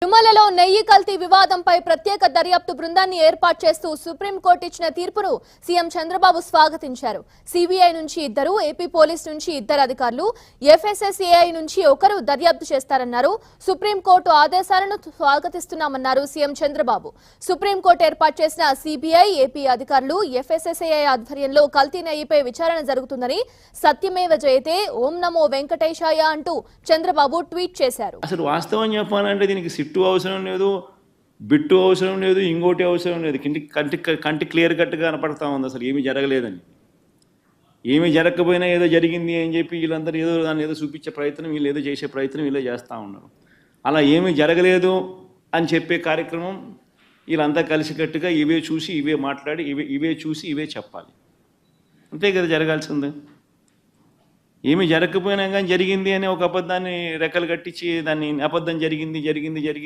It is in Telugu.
తుమ్మలలో నెయ్యి కల్తీ వివాదంపై ప్రత్యేక దర్యాప్తు బృందాన్ని ఏర్పాటు చేస్తూ సుప్రీంకోర్టు ఇచ్చిన తీర్పును సీఎం చంద్రబాబు స్వాగతించారు. సిబిఐ నుంచి 2, ఏపీ పోలీస్ నుంచి 2 అధికారులు, ఎఫ్ఎస్ఎస్ఏఐ నుంచి 1 దర్యాప్తు చేస్తారన్నారు. సుప్రీంకోర్టు ఆదేశాలను స్వాగతిస్తున్నామన్నారు సీఎం చంద్రబాబు. సుప్రీంకోర్టు ఏర్పాటు చేసిన సిబిఐ, ఏపీ అధికారులు, ఎఫ్ఎస్ఎస్ఏఐ ఆధ్వర్యంలో కల్తీ నెయ్యిపై విచారణ జరుగుతుందని, సత్యమేవ జయతే, ఓం నమో వెంకటేశాయ అంటూ చంద్రబాబు ట్వీట్ చేశారు. అసలు వాస్తవం చెప్పాలంటే దీనికి సిట్టు అవసరం లేదు, బిట్టు అవసరం లేదు, ఇంకోటి అవసరం లేదు. కంటి క్లియర్ కట్గా కనపడతా ఉంది అసలు ఏమీ జరగలేదని. ఏమీ జరగకపోయినా ఏదో జరిగింది అని చెప్పి వీళ్ళందరూ ఏదో దాన్ని ఏదో చూపించే ప్రయత్నం, వీళ్ళు ఏదో చేసే ప్రయత్నం వీళ్ళు చేస్తూ ఉన్నారు. అలా ఏమీ జరగలేదు అని చెప్పే కార్యక్రమం వీళ్ళంతా కలిసికట్టుగా ఇవే చూసి ఇవే మాట్లాడి ఇవే చూసి ఇవే చెప్పాలి. అంతే కదా జరగాల్సింది. ఏమి జరగకపోయినా కానీ జరిగింది అని ఒక అబద్ధాన్ని రెక్కలు కట్టించి దాన్ని అబద్ధం జరిగింది